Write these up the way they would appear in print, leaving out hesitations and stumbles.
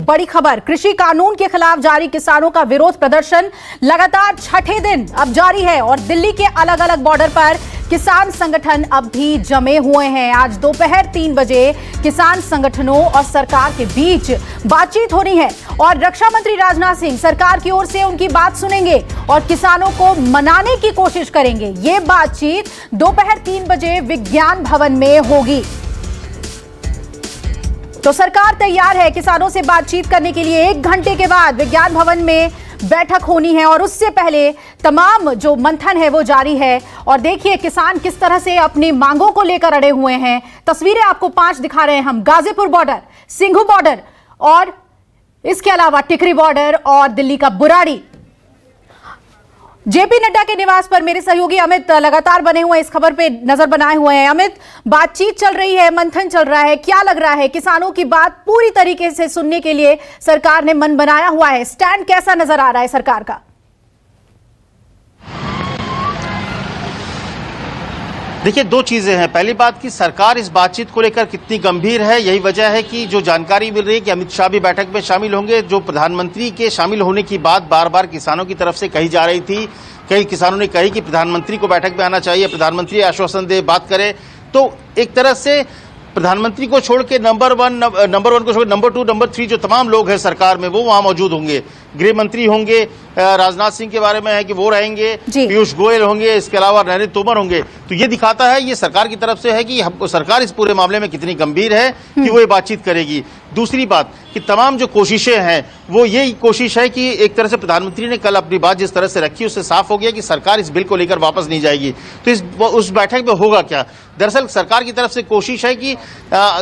बड़ी खबर, कृषि कानून के खिलाफ जारी किसानों का विरोध प्रदर्शन लगातार छठे दिन अब जारी है और दिल्ली के अलग अलग बॉर्डर पर किसान संगठन अब भी जमे हुए हैं। आज दोपहर 3 बजे किसान संगठनों और सरकार के बीच बातचीत होनी है और रक्षा मंत्री राजनाथ सिंह सरकार की ओर से उनकी बात सुनेंगे और किसानों को मनाने की कोशिश करेंगे। ये बातचीत दोपहर 3 बजे विज्ञान भवन में होगी। तो सरकार तैयार है किसानों से बातचीत करने के लिए। 1 घंटे के बाद विज्ञान भवन में बैठक होनी है और उससे पहले तमाम जो मंथन है वो जारी है। और देखिए किसान किस तरह से अपनी मांगों को लेकर अड़े हुए हैं। तस्वीरें आपको 5 दिखा रहे हैं हम। गाजीपुर बॉर्डर, सिंघू बॉर्डर और इसके अलावा टिकरी बॉर्डर और दिल्ली का बुराड़ी। जेपी नड्डा के निवास पर मेरे सहयोगी अमित लगातार बने हुए इस खबर पे नजर बनाए हुए हैं। अमित, बातचीत चल रही है, मंथन चल रहा है, क्या लग रहा है किसानों की बात पूरी तरीके से सुनने के लिए सरकार ने मन बनाया हुआ है? स्टैंड कैसा नजर आ रहा है सरकार का? देखिए, 2 चीजें हैं। पहली बात कि सरकार इस बातचीत को लेकर कितनी गंभीर है, यही वजह है कि जो जानकारी मिल रही है कि अमित शाह भी बैठक में शामिल होंगे। जो प्रधानमंत्री के शामिल होने की बात बार बार किसानों की तरफ से कही जा रही थी, कई किसानों ने कही कि प्रधानमंत्री को बैठक में आना चाहिए, प्रधानमंत्री आश्वासन दे, बात करे। तो एक तरह से प्रधानमंत्री को छोड़ के नंबर वन को छोड़ नंबर 2, नंबर 3 जो तमाम लोग हैं सरकार में वो वहां मौजूद होंगे। गृह मंत्री होंगे, राजनाथ सिंह के बारे में है कि वो रहेंगे, पीयूष गोयल होंगे, इसके अलावा नरेंद्र तोमर होंगे। तो ये दिखाता है, ये सरकार की तरफ से है कि सरकार इस पूरे मामले में कितनी गंभीर है कि वो ये बातचीत करेगी। दूसरी बात कि तमाम जो कोशिशें हैं वो यही कोशिश है कि एक तरह से प्रधानमंत्री ने कल अपनी बात जिस तरह से रखी उससे साफ हो गया कि सरकार इस बिल को लेकर वापस नहीं जाएगी। तो उस बैठक में होगा क्या? दरअसल सरकार की तरफ से कोशिश है कि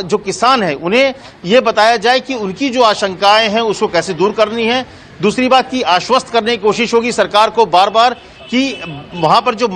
जो किसान है उन्हें यह बताया जाए कि उनकी जो आशंकाएं हैं उसको कैसे दूर करनी है। दूसरी बात की आश्वस्त करने की कोशिश होगी सरकार को बार बार कि वहां पर जो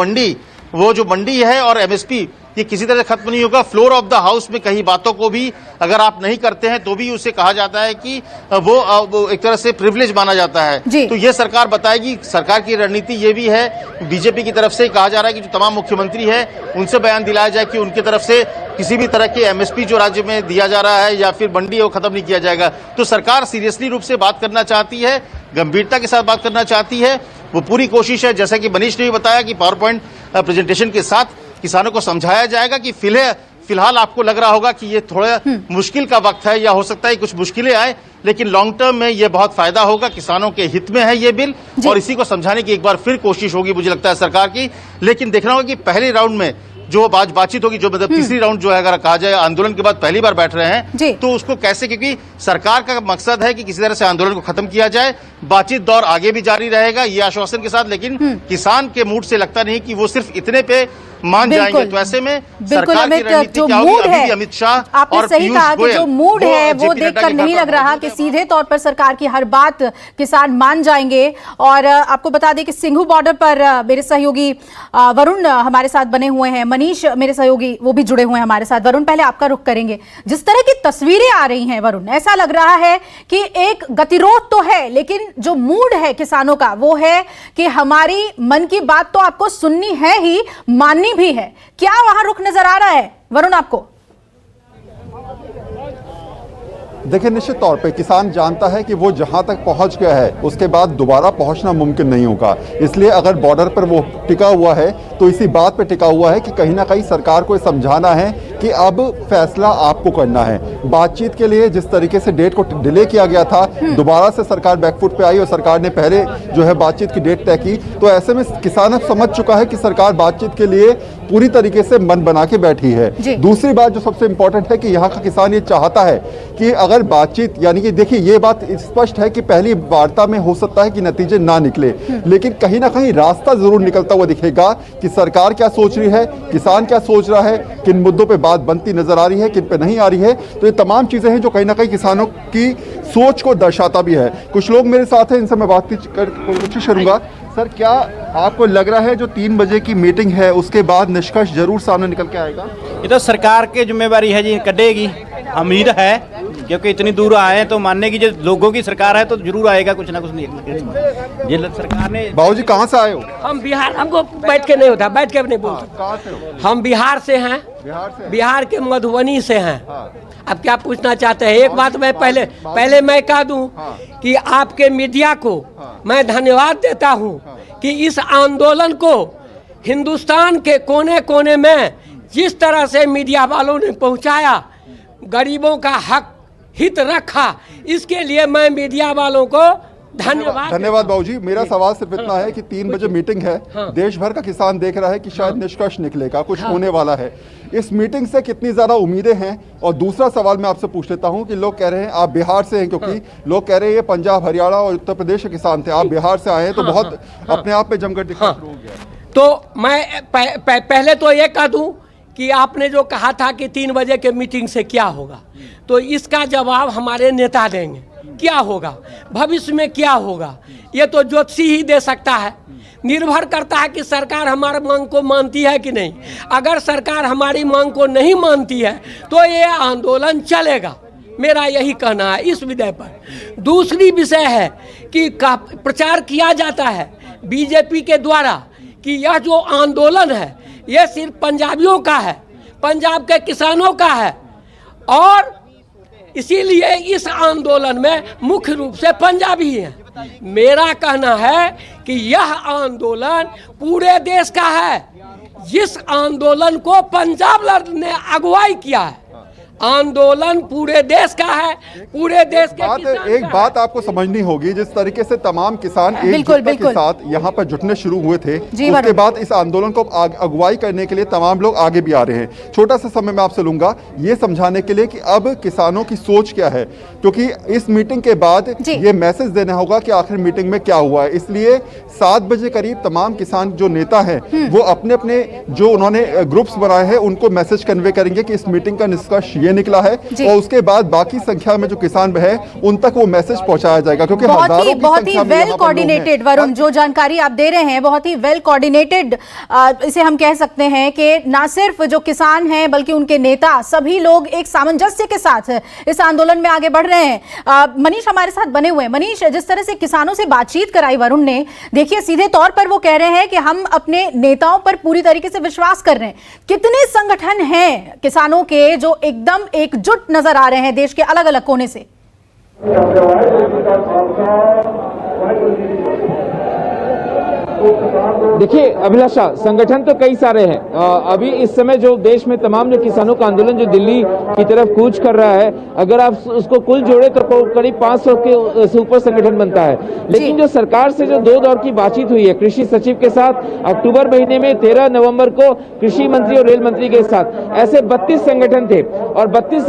मंडी है और एमएसपी ये किसी तरह खत्म नहीं होगा। फ्लोर ऑफ द हाउस में कई बातों को भी अगर आप नहीं करते हैं तो भी उसे कहा जाता है कि वो एक तरह से प्रिविलेज माना जाता है। तो ये सरकार बताएगी। सरकार की रणनीति ये भी है, बीजेपी की तरफ से कहा जा रहा है कि जो तमाम मुख्यमंत्री है उनसे बयान दिलाया जाए कि उनकी तरफ से किसी भी तरह के एमएसपी जो राज्य में दिया जा रहा है या फिर मंडी वो खत्म नहीं किया जाएगा। तो सरकार सीरियसली रूप से बात करना चाहती है, गंभीरता के साथ बात करना चाहती है। वो पूरी कोशिश है, जैसा कि मनीष ने भी बताया, कि पावर पॉइंट प्रेजेंटेशन के साथ किसानों को समझाया जाएगा कि फिलहाल आपको लग रहा होगा कि ये थोड़ा मुश्किल का वक्त है या हो सकता है कुछ मुश्किलें आए, लेकिन लॉन्ग टर्म में ये बहुत फायदा होगा, किसानों के हित में है ये बिल। और इसी को समझाने की एक बार फिर कोशिश होगी मुझे लगता है सरकार की। लेकिन देखना होगा कि पहले राउंड में जो आज बातचीत होगी, जो मतलब तीसरी राउंड जो है अगर कहा जाए आंदोलन के बाद पहली बार बैठ रहे हैं, तो उसको कैसे, क्योंकि सरकार का मकसद है कि किसी तरह से आंदोलन को खत्म किया जाए। बातचीत दौर आगे भी जारी रहेगा ये आश्वासन के साथ, लेकिन किसान के मूड से लगता नहीं कि वो सिर्फ इतने पे मान जाएंगे। तो ऐसे में सरकार की रणनीति क्या होगी? अभी अमित शाह आपने सही कहा कि जो मूड है वो देखकर नहीं लग रहा कि सीधे तौर पर सरकार की हर बात किसान मान जाएंगे। और आपको बता दें कि सिंघू बॉर्डर पर मेरे सहयोगी वरुण हमारे साथ बने हुए हैं, मनीष मेरे सहयोगी वो भी जुड़े हुए हैं हमारे साथ। वरुण, पहले आपका रुख करेंगे। जिस तरह की तस्वीरें आ रही हैं वरुण, ऐसा लग रहा है कि एक गतिरोध तो है, लेकिन जो मूड है किसानों का वो है कि हमारी मन की बात तो आपको सुननी है ही, माननी भी है। क्या वहां रुख नजर आ रहा है वरुण आपको? देखिए, निश्चित तौर पे किसान जानता है कि वो जहां तक पहुंच गया है उसके बाद दोबारा पहुंचना मुमकिन नहीं होगा। इसलिए अगर बॉर्डर पर वो टिका हुआ है तो इसी बात पे टिका हुआ है कि कहीं ना कहीं सरकार को समझाना है कि अब फैसला आपको करना है। बातचीत के लिए जिस तरीके से डेट को डिले किया गया था, दोबारा से सरकार बैकफुट पे आई और सरकार ने पहले जो है बातचीत की डेट तय की। तो ऐसे में किसान अब समझ चुका है कि सरकार बातचीत के लिए पूरी तरीके से मन बना के बैठी है। दूसरी बात जो सबसे इंपॉर्टेंट है कि यहाँ का किसान ये चाहता है कि अगर बातचीत, यानी कि देखिए ये बात स्पष्ट है कि पहली वार्ता में हो सकता है कि नतीजे ना निकले, लेकिन कहीं ना कहीं रास्ता जरूर निकलता हुआ दिखेगा कि सरकार क्या सोच रही है, किसान क्या सोच रहा है, किन मुद्दों पे बात बनती नजर आ रही है, किन पे नहीं आ रही है। तो ये तमाम चीजें हैं जो कहीं ना कहीं किसानों की सोच को दर्शाता भी है। कुछ लोग मेरे साथ हैं, इनसे मैं बातचीत कर कोशिश करूंगा। सर, क्या आपको लग रहा है जो 3 बजे की मीटिंग है उसके बाद निष्कर्ष जरूर सामने निकल के आएगा? ये तो सरकार की जिम्मेवारी है जी, कटेगी, उम्मीद है, क्योंकि इतनी दूर आए हैं तो मानने की जो लोगों की सरकार है तो जरूर आएगा कुछ ना कुछ नहीं। ये सरकार ने। बाबूजी कहाँ से आए हो? हम बिहार, हमको बैठ के नहीं होता, बैठ के नहीं बोल सकते। कहाँ से हो? हम बिहार से हैं, बिहार के मधुबनी से हैं। अब क्या पूछना चाहते हैं? एक बात मैं पहले मैं कह दूं कि आपके मीडिया को मैं धन्यवाद देता हूं कि इस आंदोलन को हिंदुस्तान के कोने कोने में जिस तरह से मीडिया वालों ने पहुंचाया, गरीबों का हक हित रखा, इसके लिए मैं मीडिया वालों को धन्यवाद बाबूजी। मेरा सवाल सिर्फ इतना है कि 3 बजे मीटिंग है, देश भर का किसान देख रहा है कि शायद निष्कर्ष निकलेगा, कुछ होने वाला है। इस मीटिंग से कितनी ज्यादा उम्मीदें हैं? और दूसरा सवाल मैं आपसे पूछ लेता हूं कि लोग कह रहे हैं आप बिहार से हैं, क्योंकि लोग कह रहे हैं ये पंजाब, हरियाणा और उत्तर प्रदेश के किसान थे, आप बिहार से आए हैं, तो बहुत अपने आप में जमकर दिखा शुरू हो गया। तो मैं पहले तो ये कह दूं कि आपने जो कहा था कि 3 बजे के मीटिंग से क्या होगा, तो इसका जवाब हमारे नेता देंगे। क्या होगा भविष्य में, क्या होगा, ये तो ज्योतिषी ही दे सकता है। निर्भर करता है कि सरकार हमारी मांग को मानती है कि नहीं। अगर सरकार हमारी मांग को नहीं मानती है तो ये आंदोलन चलेगा, मेरा यही कहना है इस विषय पर। दूसरी विषय है कि प्रचार किया जाता है बीजेपी के द्वारा कि यह जो आंदोलन है यह सिर्फ पंजाबियों का है, पंजाब के किसानों का है, और इसीलिए इस आंदोलन में मुख्य रूप से पंजाबी हैं। मेरा कहना है कि यह आंदोलन पूरे देश का है। जिस आंदोलन को पंजाब ने अगुवाई किया है, आंदोलन पूरे देश का है, पूरे देश के एक बात आपको समझनी होगी, जिस तरीके से तमाम किसान एकजुटता के साथ यहाँ पर जुटने शुरू हुए थे, उसके बाद इस आंदोलन को अगुवाई करने के लिए तमाम लोग आगे भी आ रहे हैं। छोटा सा समय मैं आपसे लूंगा ये समझाने के लिए कि अब किसानों की सोच क्या है, क्योंकि इस मीटिंग के बाद ये मैसेज देना होगा कि आखिर मीटिंग में क्या हुआ है। इसलिए 7 बजे करीब तमाम किसान जो नेता हैं वो अपने अपने जो उन्होंने ग्रुप्स बनाए हैं उनको मैसेज कन्वे करेंगे कि इस मीटिंग का निष्कर्ष ये निकला है, और उसके बाद बाकी संख्या में जो किसान है उन तक वो मैसेज पहुंचाया जाएगा, क्योंकि बहुत ही वेल कोऑर्डिनेटेड वरुण, जो जानकारी आप दे रहे हैं बहुत ही वेल कोऑर्डिनेटेड, इसे हम कह सकते हैं कि ना सिर्फ जो किसान हैं बल्कि उनके नेता सभी लोग एक सामंजस्य के साथ इस आंदोलन में आगे बढ़ रहे हैं। मनीष हमारे साथ बने हुए हैं। मनीष, जिस तरह से किसानों से बातचीत कराई वरुण ने, देखिए सीधे तौर पर वो कह रहे हैं कि हम अपने नेताओं पर पूरी तरीके से विश्वास कर रहे हैं। कितने संगठन हैं किसानों के जो एकदम एकजुट नजर आ रहे हैं देश के अलग अलग कोने से? देखिए अभिलाषा, संगठन तो कई सारे हैं। अभी इस समय जो देश में तमाम जो किसानों का आंदोलन जो दिल्ली की तरफ कूच कर रहा है, अगर आप उसको कुल जोड़े तो करीब 500 के से ऊपर संगठन बनता है। लेकिन जो सरकार से जो 2 दौर की बातचीत हुई है कृषि सचिव के साथ अक्टूबर महीने में, 13 नवंबर को कृषि मंत्री और रेल मंत्री के साथ, ऐसे 32 संगठन थे, और 32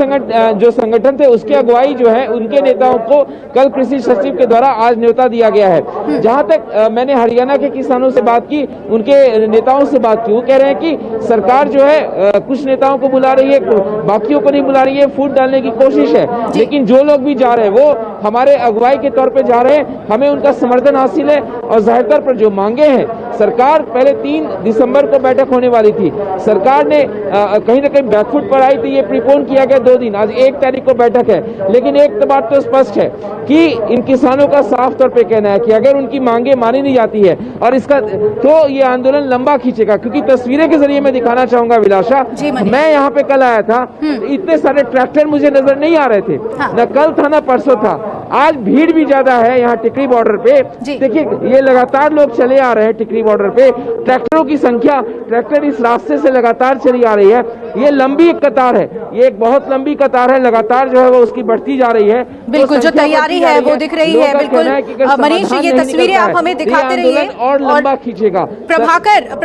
जो संगठन थे उसकी अगुवाई जो है उनके नेताओं को कल कृषि सचिव के द्वारा आज न्योता दिया गया है। जहां तक मैंने हरियाणा के किसानों से बात की, उनके नेताओं से बात की, वो कह रहे हैं कि सरकार जो है कुछ नेताओं को बुला रही है, बाकियों को नहीं बुला रही है, फूट डालने की कोशिश है, लेकिन जो लोग भी जा रहे हैं वो हमारे अगुवाई के तौर पे जा रहे हैं, हमें उनका समर्थन हासिल है। और जाहिर तौर पर जो मांगे हैं, सरकार पहले 3 दिसंबर को बैठक होने वाली थी, सरकार ने कहीं ना कहीं बैकफुट पर आई थी, ये प्रीपोन किया गया 2 दिन, आज 1 तारीख को बैठक है। लेकिन एक बात तो स्पष्ट है कि इन किसानों का साफ तौर पे कहना है कि अगर उनकी मांगे मानी नहीं जाती है और इसका तो ये आंदोलन लंबा खींचेगा। क्योंकि तस्वीरें के जरिए मैं दिखाना चाहूंगा विलासा, मैं यहाँ पे कल आया था, इतने सारे ट्रैक्टर मुझे नजर नहीं आ रहे थे, न कल था न परसों था। आज भीड़ भी ज्यादा है यहाँ टिकरी बॉर्डर पे। देखिए ये लगातार लोग चले आ रहे हैं टिकरी बॉर्डर पे, ट्रैक्टरों की संख्या, ट्रैक्टर इस रास्ते से लगातार चली आ रही है। ये लंबी एक कतार है, ये एक बहुत लंबी कतार है, लगातार जो है वो उसकी बढ़ती जा रही है। बिल्कुल, जो तैयारी है वो दिख रही है। बिल्कुल मनीष, ये तस्वीरें आप हमें दिखाते रहिए और लंबा खींचेगा। प्रभाकर,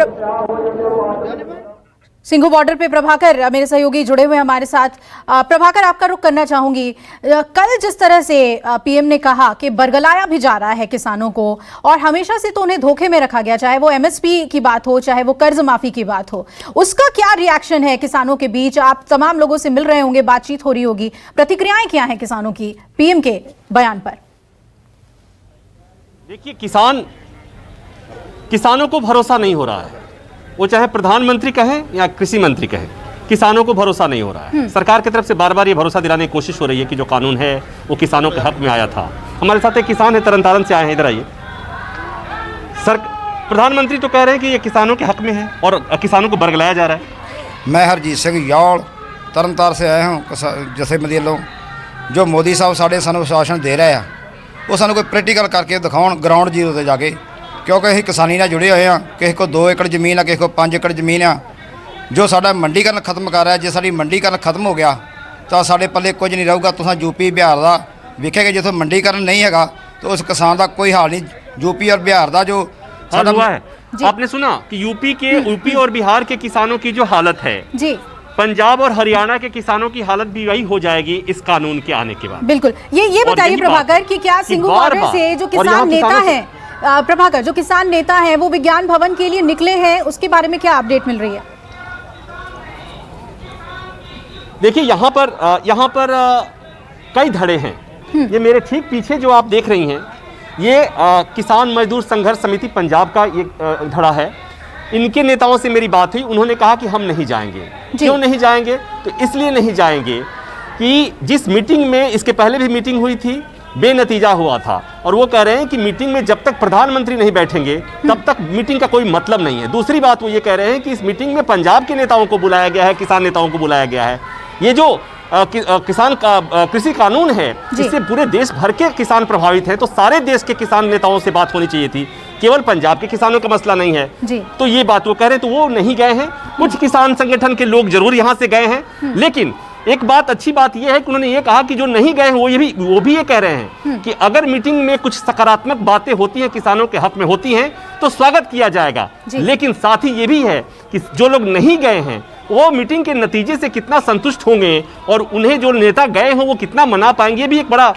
सिंघू बॉर्डर पे प्रभाकर मेरे सहयोगी जुड़े हुए हमारे साथ। प्रभाकर, आपका रुख करना चाहूंगी, कल जिस तरह से पीएम ने कहा कि बरगलाया भी जा रहा है किसानों को, और हमेशा से तो उन्हें धोखे में रखा गया, चाहे वो एमएसपी की बात हो चाहे वो कर्ज माफी की बात हो, उसका क्या रिएक्शन है किसानों के बीच? आप तमाम लोगों से मिल रहे होंगे, बातचीत हो रही होगी, प्रतिक्रियाएं क्या हैं किसानों की पीएम के बयान पर? देखिए, किसानों को भरोसा नहीं हो रहा है, वो चाहे प्रधानमंत्री कहें या कृषि मंत्री कहें, किसानों को भरोसा नहीं हो रहा है। सरकार की तरफ से बार बार ये भरोसा दिलाने की कोशिश हो रही है कि जो कानून है वो किसानों के हक में आया था। हमारे साथ एक किसान है, तरन से आए हैं, इधर आइए। सर, प्रधानमंत्री तो कह रहे हैं कि ये किसानों के हक में है और किसानों को बरगलाया जा रहा है। मैं हरजीत सिंह यौल तरनतार से आया हूँ जथेबंदी ਵੱਲੋਂ। जो मोदी साहब साढ़े सानू शासन दे रहे हैं वो सानू कोई प्रैक्टिकल करके दिखाओ ग्राउंड जीरो से जाके, क्योंकि असीं किसानी नाल जुड़े हुए हैं। किसी को 2 एकड़ जमीन है, किसी को 5 एकड़ जमीन है। जो साडा मंडीकरण खत्म कर रहा है, जे साडी मंडीकरण खत्म हो गया तो साडे पल्ले कुछ नहीं रहूगा। तुसां यूपी बिहार का वेखेगा, जिथों मंडीकरण नहीं है तो उस किसान का कोई हाल नहीं। यूपी और बिहार का जो हाल हुआ है, आपने सुना कि यूपी और बिहार के किसानों की जो हालत है जी, पंजाब और हरियाणा के किसानों की हालत भी वही हो जाएगी इस कानून के आने के बाद। बिल्कुल। ये बताइए प्रभाकर कि क्या सिंघू बॉर्डर से जो किसान नेता हैं, प्रभाकर जो किसान नेता हैं वो विज्ञान भवन के लिए निकले हैं, उसके बारे में क्या अपडेट मिल रही है? देखिए यहाँ पर कई धड़े हैं। ये मेरे ठीक पीछे जो आप देख रही हैं ये किसान मजदूर संघर्ष समिति पंजाब का ये धड़ा है। इनके नेताओं से मेरी बात हुई, उन्होंने कहा कि हम नहीं जाएंगे। क्यों नहीं जाएंगे? तो इसलिए नहीं जाएंगे कि जिस मीटिंग में, इसके पहले भी मीटिंग हुई थी, बेनतीजा हुआ था। और वो कह रहे हैं कि मीटिंग में जब तक प्रधानमंत्री नहीं बैठेंगे तब तक मीटिंग का कोई मतलब नहीं है। दूसरी बात वो ये कह रहे हैं कि इस मीटिंग में पंजाब के नेताओं को बुलाया गया है, किसान नेताओं को बुलाया गया है। ये जो किसान का कृषि कानून है, इससे पूरे देश भर के किसान प्रभावित हैं, तो सारे देश के किसान नेताओं से बात होनी चाहिए थी, केवल पंजाब के किसानों का मसला नहीं है जी। तो ये बात वो कह रहे हैं, तो वो नहीं गए हैं। कुछ किसान संगठन के लोग जरूर यहाँ से गए हैं, लेकिन एक बात, अच्छी बात यह है कि उन्होंने ये कहा कि जो नहीं गए हैं वो भी ये कह रहे हैं कि अगर मीटिंग में कुछ सकारात्मक बातें होती हैं, किसानों के हक में होती हैं, तो स्वागत किया जाएगा। लेकिन साथ ही ये भी है कि जो लोग नहीं गए हैं वो मीटिंग के नतीजे से कितना संतुष्ट होंगे और उन्हें जो नेता गए हों वो कितना मना पाएंगे, ये भी एक बड़ा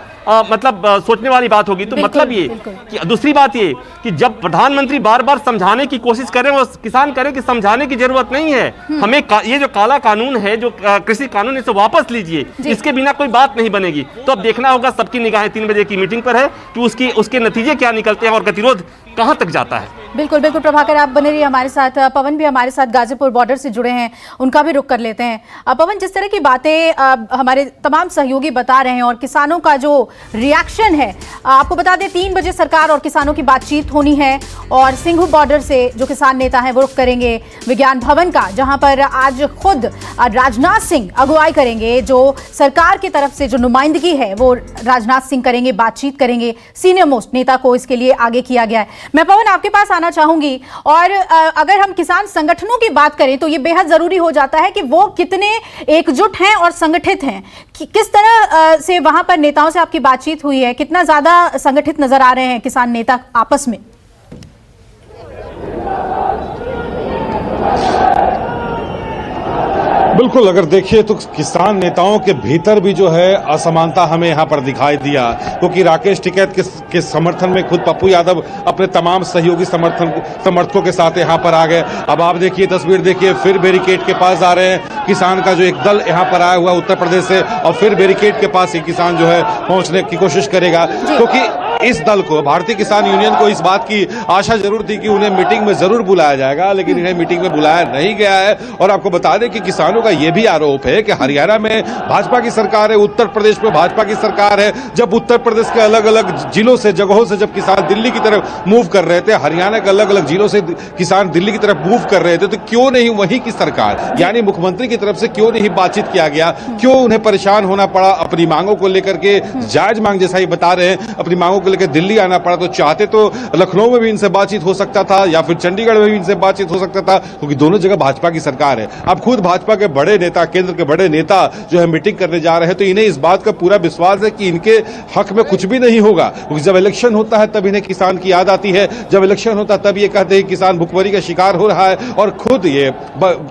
सोचने वाली बात होगी। तो मतलब ये कि दूसरी बात ये कि जब प्रधानमंत्री बार बार समझाने की कोशिश करें, वो किसान करें कि समझाने की जरूरत नहीं है, हमें ये जो काला कानून है, जो कृषि कानून, इसे वापस लीजिए, इसके बिना कोई बात नहीं बनेगी। तो अब देखना होगा, सबकी निगाहें 3 बजे की मीटिंग पर है कि उसके नतीजे क्या निकलते हैं और गतिरोध कहां तक जाता है। बिल्कुल बिल्कुल प्रभाकर, आप बने रहिए हमारे साथ। पवन भी हमारे साथ गाजीपुर बॉर्डर से जुड़े हैं, उनका भी रुख कर लेते हैं। पवन, जिस तरह की बातें हमारे तमाम सहयोगी बता रहे हैं और किसानों का जो रिएक्शन है, आपको बता दें 3 बजे सरकार और किसानों की बातचीत होनी है और सिंघू बॉर्डर से जो किसान नेता हैं वो रुख करेंगे विज्ञान भवन का, जहां पर आज खुद राजनाथ सिंह अगुवाई करेंगे। जो सरकार की तरफ से जो नुमाइंदगी है वो राजनाथ सिंह करेंगे, बातचीत करेंगे। सीनियर मोस्ट नेता को इसके लिए आगे किया गया है। मैं पवन आपके पास आना चाहूंगी, और अगर हम किसान संगठनों की बात करें तो ये बेहद जरूरी हो जाता है कि वो कितने एकजुट हैं और संगठित हैं। किस तरह से वहां पर नेताओं से आपकी बातचीत हुई है, कितना ज्यादा संगठित नजर आ रहे हैं किसान नेता आपस में? बिल्कुल, अगर देखिए तो किसान नेताओं के भीतर भी जो है असमानता हमें यहाँ पर दिखाई दिया, क्योंकि राकेश टिकैत के समर्थन में खुद पप्पू यादव अपने तमाम सहयोगी समर्थकों के साथ यहाँ पर आ गए। अब आप देखिए, तस्वीर देखिए, फिर बैरिकेड के पास आ रहे हैं। किसान का जो एक दल यहाँ पर आया हुआ उत्तर प्रदेश से, और फिर बैरिकेड के पास ये किसान जो है पहुंचने की कोशिश करेगा, क्योंकि इस दल को, भारतीय किसान यूनियन को इस बात की आशा जरूर थी कि उन्हें मीटिंग में जरूर बुलाया जाएगा, लेकिन इन्हें मीटिंग में बुलाया नहीं गया है। और आपको बता दें कि किसानों का यह भी आरोप है कि हरियाणा में भाजपा की सरकार है, उत्तर प्रदेश में भाजपा की सरकार है। जब उत्तर प्रदेश के अलग अलग जिलों से, जगहों से जब किसान दिल्ली की तरफ मूव कर रहे थे, हरियाणा के अलग अलग जिलों से किसान दिल्ली की तरफ मूव कर रहे थे, तो क्यों नहीं वहीं की सरकार यानी मुख्यमंत्री की तरफ से क्यों नहीं बातचीत किया गया? क्यों उन्हें परेशान होना पड़ा अपनी मांगों को लेकर के? जायज मांग जैसा ही बता रहे हैं, अपनी मांगों को लेकर दिल्ली आना पड़ा। तो चाहते तो लखनऊ में भी इनसे बातचीत हो सकता था या फिर चंडीगढ़ में भी इनसे बातचीत हो सकता था, क्योंकि दोनों जगह भाजपा की सरकार है। अब खुद भाजपा के बड़े नेता, केंद्र के बड़े नेता जो है मीटिंग करने जा रहे हैं, तो इन्हें इस बात का पूरा विश्वास है कि इनके हक में कुछ भी नहीं होगा, क्योंकि जब इलेक्शन होता है तब इन्हें किसान की याद आती है। जब इलेक्शन होता है तब ये कहते हैं किसान भुखमरी का शिकार हो रहा है, और खुद ये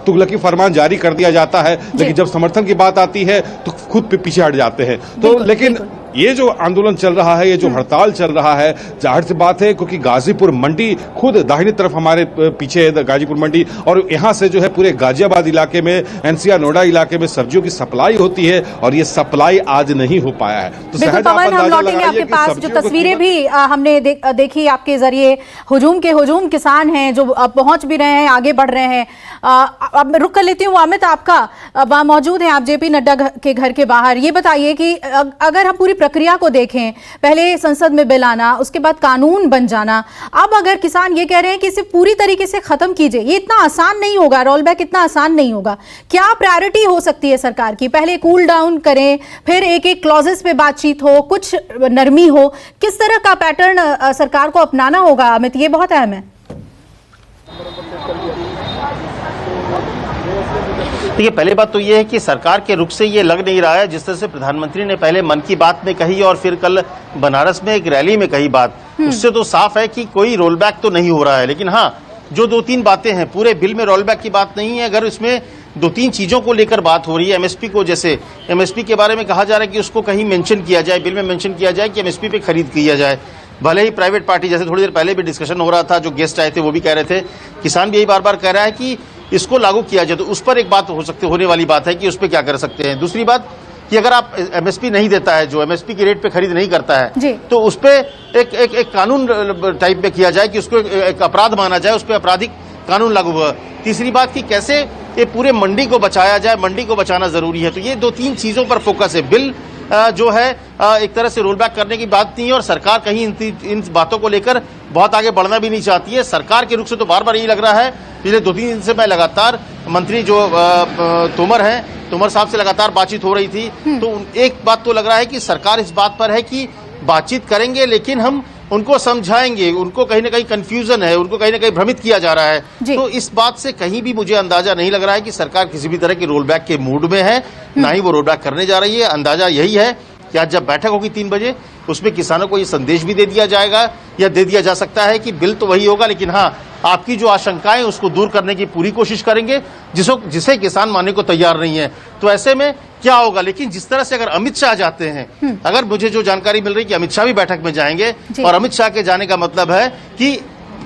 तुगलकी फरमान जारी कर दिया जाता है। लेकिन जब समर्थन की बात आती है तो खुद पे पीछे हट जाते हैं। तो लेकिन ये जो आंदोलन चल रहा है, ये जो हड़ताल चल रहा है, जाहिर सी बात है क्योंकि गाजीपुर मंडी खुद दाहिनी तरफ हमारे पीछे है गाजीपुर मंडी, और यहाँ से जो है पूरे गाजियाबाद इलाके में, एनसीआर नोएडा इलाके में सब्जियों की सप्लाई होती है, और ये सप्लाई आज नहीं हो पाया है। तो बिल्कुल पवन, हम लौटेंगे आपके पास। जो तस्वीरें भी हमने देखी आपके जरिए, हुजूम किसान हैं जो पहुंच भी रहे हैं, आगे बढ़ रहे हैं। अब रुक कर लेती हूँ अमित, आपका वहाँ मौजूद हैं आप जेपी नड्डा के घर के बाहर। ये बताइए कि अगर हम पूरी प्रक्रिया को देखें, पहले संसद में बिल आना, उसके बाद कानून बन जाना, अब अगर किसान ये कह रहे हैं कि इसे पूरी तरीके से खत्म कीजिए, ये इतना आसान नहीं होगा, रोल बैक इतना आसान नहीं होगा। क्या प्रायोरिटी हो सकती है सरकार की? पहले कूल डाउन करें, फिर एक एक क्लॉजेस पे बातचीत हो, कुछ नरमी हो, किस तरह का पैटर्न सरकार को अपनाना होगा अमित, ये बहुत अहम है। देखिए, पहली बात तो ये है कि सरकार के रुख से ये लग नहीं रहा है, जिस तरह से प्रधानमंत्री ने पहले मन की बात में कही और फिर कल बनारस में एक रैली में कही बात, उससे तो साफ है कि कोई रोल बैक तो नहीं हो रहा है। लेकिन हाँ, जो 2-3 बातें हैं, पूरे बिल में रोल बैक की बात नहीं है। अगर इसमें 2-3 चीजों को लेकर बात हो रही है, एमएसपी को, जैसे एमएसपी के बारे में कहा जा रहा है कि उसको कहीं मेंशन किया जाए, बिल में मेंशन किया जाए कि एमएसपी पे खरीद किया जाए, भले ही प्राइवेट पार्टी, जैसे थोड़ी देर पहले भी डिस्कशन हो रहा था, जो गेस्ट आए थे वो भी कह रहे थे, किसान भी यही बार बार कह रहा है कि इसको लागू किया जाए। तो उस पर एक बात होने वाली बात है कि उस पर क्या कर सकते हैं। दूसरी बात कि अगर आप एमएसपी नहीं देता है, जो एमएसपी के रेट पे खरीद नहीं करता है, तो उस पर एक कानून टाइप में किया जाए कि उसको एक अपराध माना जाए, उस पर आपराधिक कानून लागू हुआ। तीसरी बात कि कैसे ये पूरे मंडी को बचाया जाए, मंडी को बचाना जरूरी है। तो ये 2-3 चीजों पर फोकस है। बिल जो है एक तरह से रोल बैक करने की बात नहीं है, और सरकार कहीं इन बातों को लेकर बहुत आगे बढ़ना भी नहीं चाहती है। सरकार के रुख से तो बार बार यही लग रहा है, पिछले 2-3 दिन से मैं लगातार मंत्री जो तोमर साहब से लगातार बातचीत हो रही थी, तो एक बात तो लग रहा है कि सरकार इस बात पर है कि बातचीत करेंगे, लेकिन हम उनको समझाएंगे, उनको कहीं ना कहीं कंफ्यूजन है, उनको कहीं ना कहीं भ्रमित किया जा रहा है। तो इस बात से कहीं भी मुझे अंदाजा नहीं लग रहा है कि सरकार किसी भी तरह के रोल बैक के मूड में है, ना ही वो रोल बैक करने जा रही है। अंदाजा यही है कि आज जब बैठक होगी 3 बजे, उसमें किसानों को ये संदेश भी दे दिया जाएगा या दे दिया जा सकता है कि बिल तो वही होगा, लेकिन हाँ, आपकी जो आशंकाएं उसको दूर करने की पूरी कोशिश करेंगे, जिसे किसान मानने को तैयार नहीं है। तो ऐसे में क्या होगा? लेकिन जिस तरह से अगर अमित शाह जाते हैं, अगर मुझे जो जानकारी मिल रही है कि अमित शाह भी बैठक में जाएंगे, और अमित शाह के जाने का मतलब है कि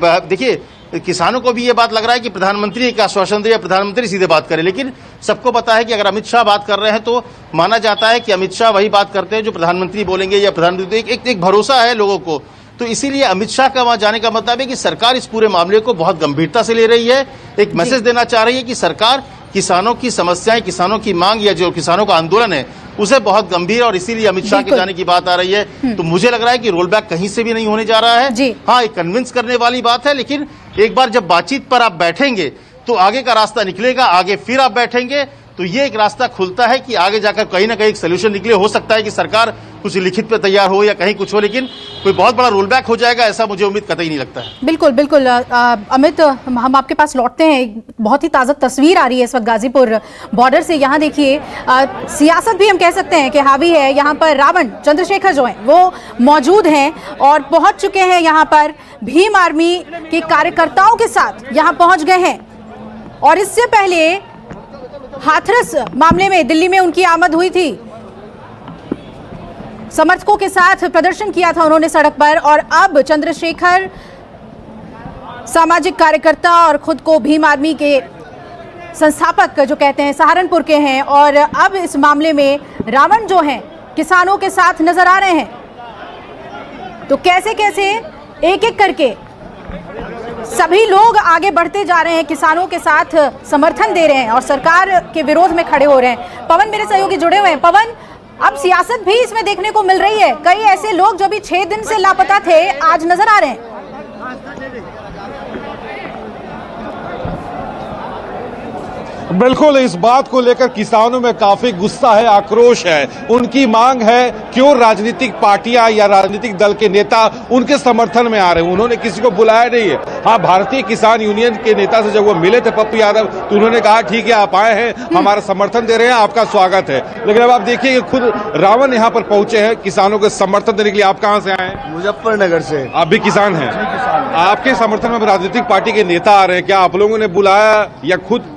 देखिए, किसानों को भी ये बात लग रहा है कि प्रधानमंत्री एक आश्वासन दे या प्रधानमंत्री सीधे बात करे, लेकिन सबको पता है कि अगर अमित शाह बात कर रहे हैं तो माना जाता है कि अमित शाह वही बात करते हैं जो प्रधानमंत्री बोलेंगे, या प्रधानमंत्री एक भरोसा है लोगों को। तो इसीलिए अमित शाह का वहां जाने का मतलब है कि सरकार इस पूरे मामले को बहुत गंभीरता से ले रही है, एक मैसेज देना चाह रही है कि सरकार किसानों की समस्याएं, किसानों की मांग, या जो किसानों का आंदोलन है उसे बहुत गंभीर, और इसीलिए अमित शाह के जाने की बात आ रही है। तो मुझे लग रहा है कि रोल बैक कहीं से भी नहीं होने जा रहा है। हाँ, एक कन्विंस करने वाली बात है, लेकिन एक बार जब बातचीत पर आप बैठेंगे तो आगे का रास्ता निकलेगा, आगे फिर आप बैठेंगे तो ये एक रास्ता खुलता है कि आगे जाकर कहीं ना कहीं एक सोल्यूशन निकले। हो सकता है कि सरकार कुछ लिखित पे तैयार हो या कहीं कुछ हो, लेकिन कोई बहुत बड़ा रोल बैक हो जाएगा ऐसा मुझे उम्मीद कतई नहीं लगता है। बिल्कुल बिल्कुल अमित, हम आपके पास लौटते हैं। बहुत ही ताज़ा तस्वीर आ रही है इस वक्त गाजीपुर बॉर्डर से। यहाँ देखिए, सियासत भी हम कह सकते हैं कि हावी है। यहाँ पर रावण चंद्रशेखर जो हैं वो मौजूद हैं और पहुँच चुके हैं। यहाँ पर भीम आर्मी के कार्यकर्ताओं के साथ यहाँ पहुँच गए हैं, और इससे पहले हाथरस मामले में दिल्ली में उनकी आमद हुई थी। समर्थकों के साथ प्रदर्शन किया था उन्होंने सड़क पर, और अब चंद्रशेखर सामाजिक कार्यकर्ता और खुद को भीम आर्मी के संस्थापक जो कहते हैं सहारनपुर के हैं, और अब इस मामले में रावण जो हैं किसानों के साथ नजर आ रहे हैं। तो कैसे कैसे एक एक करके सभी लोग आगे बढ़ते जा रहे हैं, किसानों के साथ समर्थन दे रहे हैं और सरकार के विरोध में खड़े हो रहे हैं। पवन मेरे सहयोगी जुड़े हुए हैं। पवन, अब सियासत भी इसमें देखने को मिल रही है। कई ऐसे लोग जो भी 6 दिन से लापता थे आज नजर आ रहे हैं। बिल्कुल, इस बात को लेकर किसानों में काफी गुस्सा है, आक्रोश है। उनकी मांग है क्यों राजनीतिक पार्टियां या राजनीतिक दल के नेता उनके समर्थन में आ रहे हैं। उन्होंने किसी को बुलाया नहीं है। हाँ, भारतीय किसान यूनियन के नेता से जब वो मिले थे पप्पू यादव, तो उन्होंने कहा ठीक है आप आए हैं, हमारा समर्थन दे रहे हैं, आपका स्वागत है। लेकिन अब आप देखिए खुद रावण यहाँ पर पहुंचे हैं किसानों के समर्थन देने के लिए। आप कहाँ से आए हैं? मुजफ्फरनगर से। आप भी किसान हैं? आपके समर्थन में राजनीतिक पार्टी के नेता आ रहे हैं, क्या आप लोगों ने बुलाया या खुद?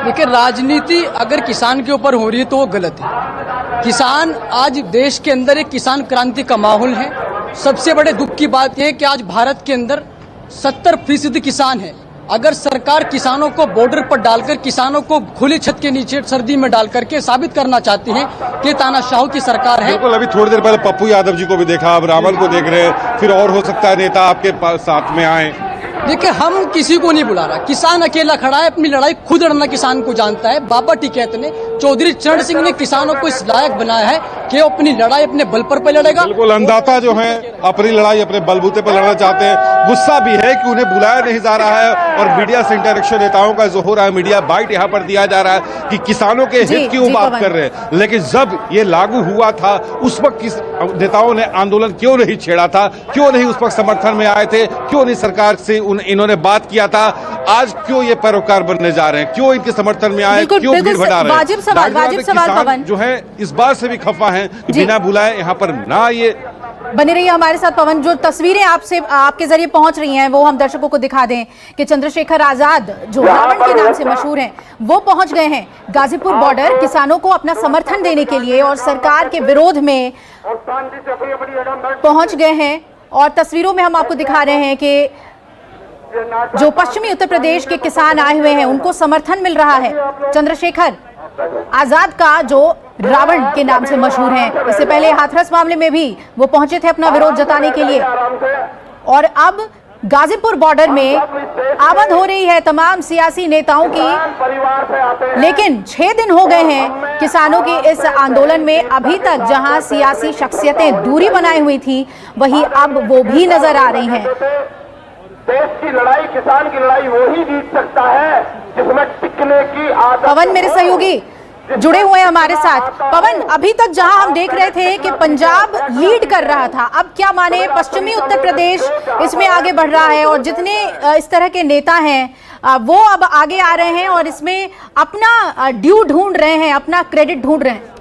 देखिए, राजनीति अगर किसान के ऊपर हो रही है तो वो गलत है। किसान आज देश के अंदर एक किसान क्रांति का माहौल है। सबसे बड़े दुख की बात यह है कि आज भारत के अंदर 70% किसान है। अगर सरकार किसानों को बॉर्डर पर डालकर किसानों को खुली छत के नीचे सर्दी में डाल करके साबित करना चाहती है कि तानाशाह की सरकार है। बिल्कुल, अभी थोड़ी देर पहले पप्पू यादव जी को भी देखा, अब रावल को देख रहे हैं, फिर और हो सकता है नेता आपके पास साथ में आए। देखिए, हम किसी को नहीं बुला रहा, किसान अकेला खड़ा है, अपनी लड़ाई खुद लड़ना किसान को जानता है। बाबा टिकैत ने, चौधरी चरण सिंह ने किसानों को इस लायक बनाया है कि वो अपनी लड़ाई अपने बल पर लड़ेगा। बिल्कुल, अन्नदाता जो है अपनी लड़ाई अपने बलबूते पर लड़ना चाहते हैं। गुस्सा भी है कि उन्हें बुलाया नहीं जा रहा है और मीडिया से इंटरेक्शन नेताओं का जो हो रहा है, मीडिया बाइट यहाँ पर दिया जा रहा है कि किसानों के हित की वो बात कर रहे हैं। लेकिन जब ये लागू हुआ था उस वक्त किस नेताओं ने आंदोलन क्यों नहीं छेड़ा था, क्यों नहीं उस वक्त समर्थन में आए थे, क्यों नहीं सरकार से इन्होंने बात किया था? आज क्यों ये पैरोकार बनने जा रहे हैं, क्यों इनके समर्थन में आए, क्यों भीड़ बढ़ा रहे हैं? वाजिब सवाल पवन जो है इस बात से भी खफा है कि बिना बुलाए यहाँ पर ना ये बने रहिए हमारे साथ। पवन, जो तस्वीरें आपके जरिए पहुंच रही हैं वो हम दर्शकों को दिखा दें कि चंद्रशेखर आजाद जो रावण के नाम से मशहूर हैं वो पहुंच गए हैं गाजीपुर बॉर्डर किसानों को अपना समर्थन देने के लिए और सरकार के विरोध में पहुंच गए हैं। और तस्वीरों में हम आपको दिखा रहे हैं कि जो पश्चिमी उत्तर प्रदेश के किसान आए हुए हैं उनको समर्थन मिल रहा है चंद्रशेखर आजाद का जो रावण के नाम से मशहूर हैं। इससे पहले हाथरस मामले में भी वो पहुंचे थे अपना विरोध जताने के लिए। और अब गाजीपुर बॉर्डर में आमद हो रही है तमाम सियासी नेताओं की। लेकिन 6 दिन हो गए हैं किसानों के इस आंदोलन में। अभी तक जहां सियासी शख्सियतें दूरी बनाए हुई थी वहीं अब वो भी नजर आ रही हैं। देश की लड़ाई, किसान की लड़ाई वो ही जीत सकता है जिसमें टिकने की आदत। पवन मेरे सहयोगी जुड़े हुए हैं हमारे साथ। पवन, अभी तक जहां हम देख रहे थे कि पंजाब लीड कर रहा था, अब क्या माने पश्चिमी उत्तर प्रदेश इसमें आगे बढ़ रहा है और जितने इस तरह के नेता हैं वो अब आगे आ रहे हैं और इसमें अपना ड्यू ढूंढ रहे हैं, अपना क्रेडिट ढूंढ रहे हैं।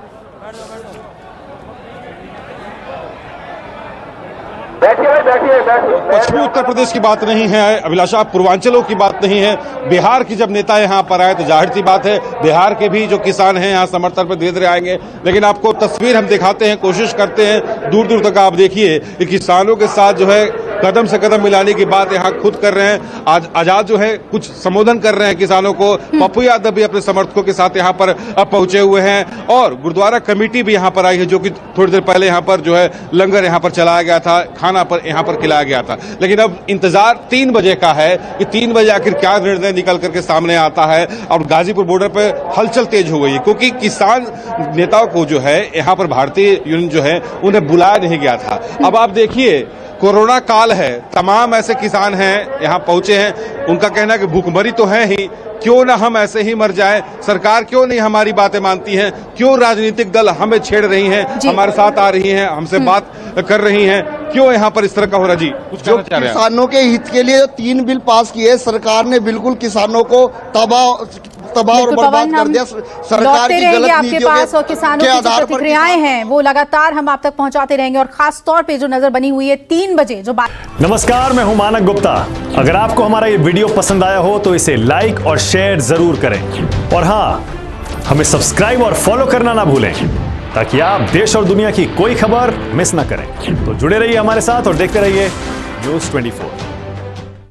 पश्चिमी उत्तर प्रदेश की बात नहीं है अभिलाषा, पूर्वांचलों की बात नहीं है। बिहार की जब नेता यहाँ पर आए तो जाहिर सी बात है बिहार के भी जो किसान हैं यहाँ समर्थन पर धीरे धीरे आएंगे। लेकिन आपको तस्वीर हम दिखाते हैं, कोशिश करते हैं दूर दूर तक आप देखिए कि किसानों के साथ जो है कदम से कदम मिलाने की बात यहाँ खुद कर रहे हैं। आज आजाद जो है कुछ संबोधन कर रहे हैं किसानों को। पप्पू यादव भी अपने समर्थकों के साथ यहाँ पर पहुंचे हुए हैं और गुरुद्वारा कमेटी भी यहाँ पर आई है जो कि थोड़ी देर पहले यहाँ पर जो है लंगर यहाँ पर चलाया गया था, खाना पर यहाँ पर खिलाया गया था। लेकिन अब इंतजार 3 बजे का है कि 3 बजे आखिर क्या निर्णय निकल करके सामने आता है। और गाजीपुर बॉर्डर पर हलचल तेज हो गई है क्योंकि किसान नेताओं को जो है यहाँ पर भारतीय यूनियन जो है उन्हें बुलाया नहीं गया था। अब आप देखिए कोरोना काल है, तमाम ऐसे किसान हैं यहाँ पहुंचे हैं, उनका कहना है कि भूखमरी तो है ही, क्यों ना हम ऐसे ही मर जाएं, सरकार क्यों नहीं हमारी बातें मानती है, क्यों राजनीतिक दल हमें छेड़ रही हैं, हमारे साथ आ रही हैं, हमसे बात कर रही हैं, क्यों यहाँ पर इस तरह का हो रहा? जी कुछ कहना चाह रहे हैं? किसानों के हित के लिए 3 बिल पास किए सरकार ने, बिल्कुल किसानों को तबाह और बर्बाद कर दिया। सरकार की गलत आपके पास और किसानों की जो प्रतिक्रियाएं हैं वो लगातार हम आप तक पहुंचाते रहेंगे और खास तौर पे जो नजर बनी हुई है 3 बजे जो बात। नमस्कार, मैं हूं मानक गुप्ता। अगर आपको हमारा ये वीडियो पसंद आया हो तो इसे लाइक और शेयर जरूर करें और हाँ, हमें सब्सक्राइब और फॉलो करना ना भूलें ताकि आप देश और दुनिया की कोई खबर मिस ना करें। तो जुड़े रहिए हमारे साथ और देखते रहिए न्यूज़ 24।